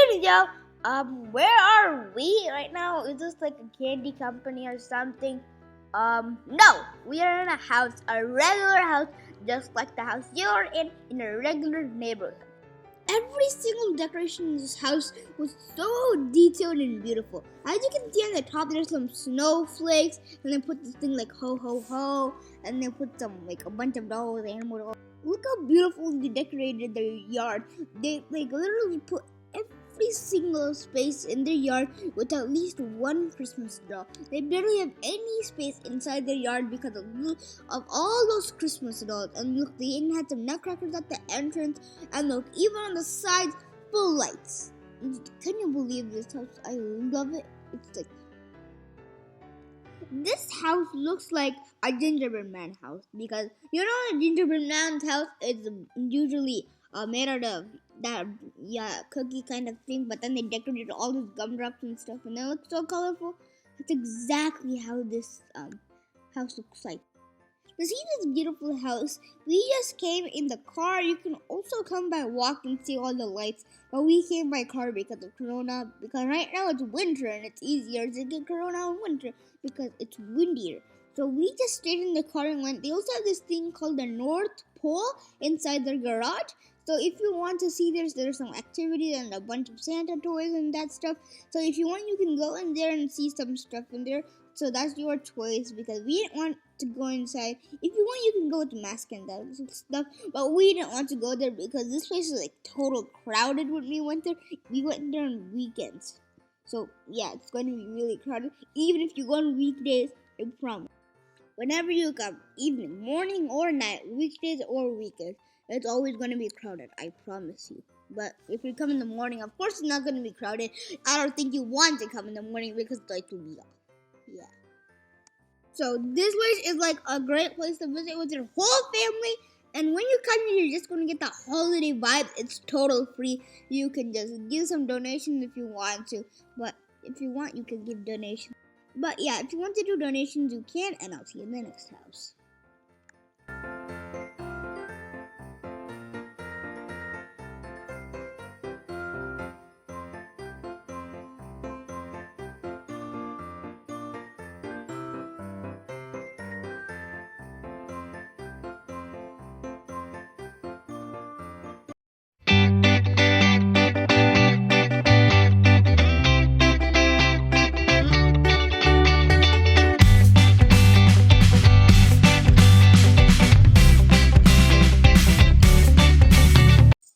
UNIJOU, where are we right now? Is this like a candy company or something? No, we are in a house, a regular house, just like the house you're in a regular neighborhood. Every single decoration in this house was so detailed and beautiful. As you can see on the top, there's some snowflakes, and they put this thing like ho ho ho, and they put some like a bunch of dolls, animal dolls. Look how beautiful they decorated their yard. They like literally put every single space in their yard with at least one Christmas doll. They barely have any space inside their yard because of all those Christmas dolls. And look, they even had some nutcrackers at the entrance. And look, even on the sides, full lights. Can you believe this house? I love it. It's like, this house looks like a gingerbread man house, because you know a gingerbread man's house is usually made out of that cookie kind of thing, but then they decorated all these gumdrops and stuff, and they look so colorful. That's exactly how this house looks like. To see this beautiful house, we just came in the car. You can also come by walk and see all the lights, but we came by car because of Corona, because right now it's winter and it's easier to get Corona in winter because it's windier. So we just stayed in the car and went. They also have this thing called the North Pole inside their garage. So if you want to see, there's some activities and a bunch of Santa toys and that stuff. So if you want, you can go in there and see some stuff in there. So that's your choice, because we didn't want to go inside. If you want, you can go with the mask and that stuff. But we didn't want to go there because this place is like total crowded when we went there. We went there on weekends. So yeah, it's going to be really crowded. Even if you go on weekdays, I promise. Whenever you come, evening, morning or night, weekdays or weekends, it's always going to be crowded, I promise you. But if you come in the morning, of course it's not going to be crowded. I don't think you want to come in the morning because the lights will be off. Yeah. So this place is like a great place to visit with your whole family. And when you come here, you're just going to get the holiday vibe. It's total free. You can just give some donations if you want to. But if you want, you can give donations. But yeah, if you want to do donations, you can. And I'll see you in the next house.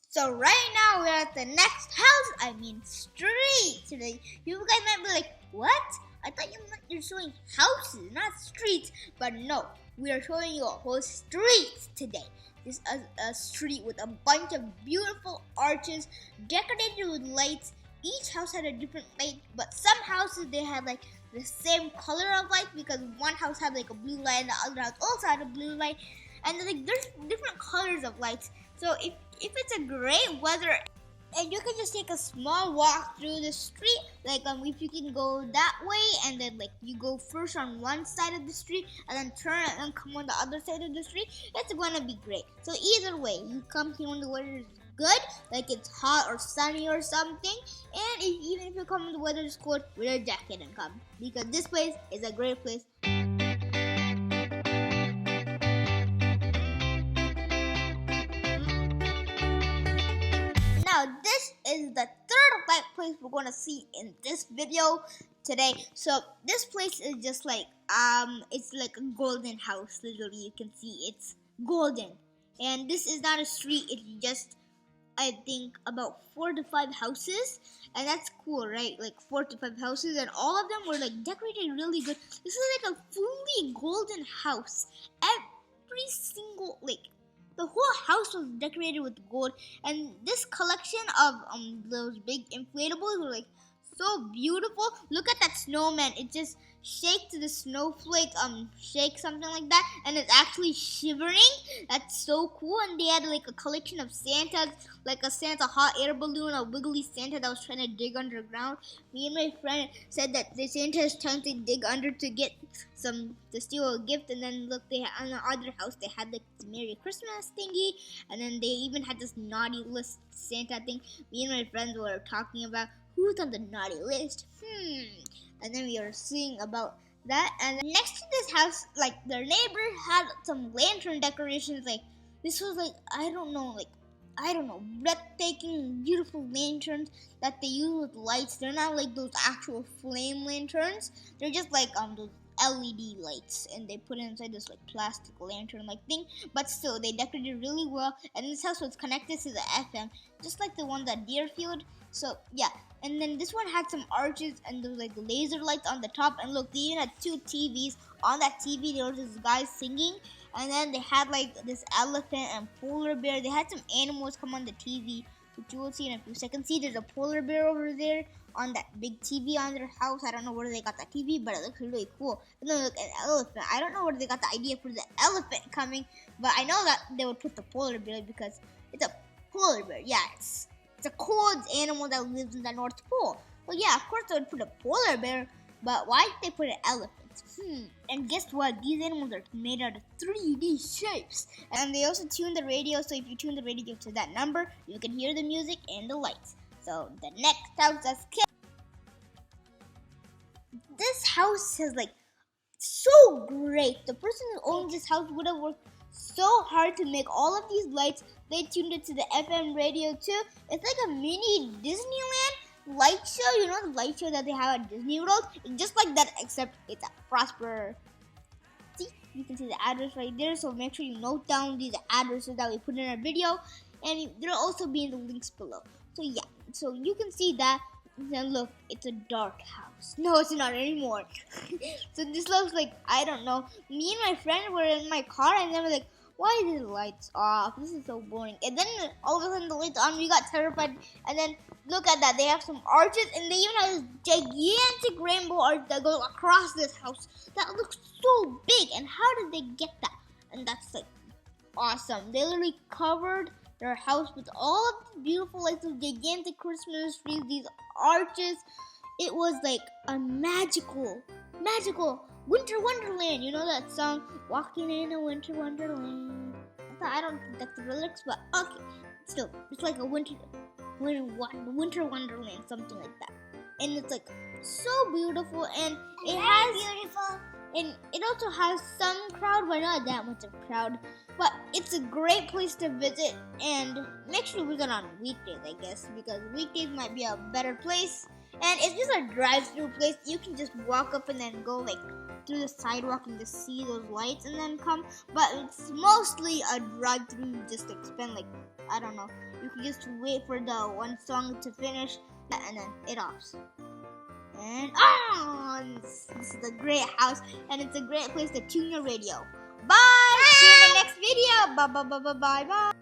So right now we're at the next house, street today. You guys might be like, what? I thought you're showing houses, not streets. But no, we are showing you a whole street today. This is a street with a bunch of beautiful arches decorated with lights. Each house had a different light, but some houses they had like the same color of light, because one house had like a blue light and the other house also had a blue light. And like there's different colors of lights. So if it's a great weather, and you can just take a small walk through the street, like if you can go that way, and then like you go first on one side of the street and then turn and come on the other side of the street, it's gonna be great. So either way, you come here when the weather is good, like it's hot or sunny or something, and even if you come when the weather is cold, wear a jacket and come, because this place is a great place. Now, this is the third light place we're going to see in this video today. So, this place is just like, it's like a golden house. Literally, you can see it's golden. And this is not a street, it's just, I think, about 4 to 5 houses. And that's cool, right? Like 4 to 5 houses, and all of them were like decorated really good. This is like a fully golden house. Every single, the whole house was decorated with gold, and this collection of those big inflatables were like so beautiful. Look at that snowman. It just shakes the snowflake, shake something like that, and it's actually shivering. That's so cool. And they had like a collection of Santas, like a Santa hot air balloon, a wiggly Santa that was trying to dig underground. Me and my friend said that the Santa is trying to dig under to get to steal a gift. And then look, they on the other house they had like the Merry Christmas thingy, and then they even had this naughty list Santa thing. Me and my friends were talking about who's on the naughty list. And then we were seeing about that. And next to this house, like their neighbor had some lantern decorations. Like this was like I don't know, breathtaking, beautiful lanterns that they use with lights. They're not like those actual flame lanterns. They're just like those LED lights, and they put it inside this like plastic lantern like thing. But still, they decorated really well. And this house was connected to the FM, just like the one at Deerfield. So yeah. And then this one had some arches and there was like laser lights on the top. And look, they even had 2 TVs. On that TV, there was this guy singing. And then they had like this elephant and polar bear. They had some animals come on the TV, which you will see in a few seconds. See, there's a polar bear over there on that big TV on their house. I don't know where they got that TV, but it looks really cool. And then look, an elephant. I don't know where they got the idea for the elephant coming, but I know that they would put the polar bear because it's a polar bear. Yeah, it's a cold animal that lives in the North Pole. Well, yeah, of course they would put a polar bear, but why did they put an elephant? And guess what? These animals are made out of 3D shapes. And they also tune the radio, so if you tune the radio to that number, you can hear the music and the lights. So the next house that's this house is like so great. The person who owns this house would have worked so hard to make all of these lights. They tuned it to the FM radio too. It's like a mini Disneyland light show. You know the light show that they have at Disney World? It's just like that, except it's at Prosper. See, you can see the address right there. So make sure you note down these addresses that we put in our video, and they'll also be in the links below. So yeah, so you can see that. Then look, it's a dark house. No, it's not anymore. So this looks like, I don't know. Me and my friend were in my car and they were like, why are the lights off? This is so boring. And then all of a sudden the lights on, we got terrified. And then look at that, they have some arches and they even have this gigantic rainbow arch that goes across this house. That looks so big. And how did they get that? And that's like awesome. They literally covered their house with all of the beautiful lights, those gigantic Christmas trees, these arches. It was like a magical winter wonderland. You know that song, Walking in a Winter Wonderland? I don't think that's the lyrics, but okay. Still, it's like a winter wonderland, something like that. And it's like so beautiful, and it has beautiful. And it also has some crowd, but not that much of a crowd. But it's a great place to visit, and make sure you visit on weekdays, I guess, because weekdays might be a better place. And it's just a drive-through place. You can just walk up and then go like through the sidewalk and just see those lights and then come. But it's mostly a drive-through. Just like spend like, I don't know. You can just wait for the one song to finish, and then it offs. And this is a great house, and it's a great place to tune your radio. Bye! See you in the next video. Bye.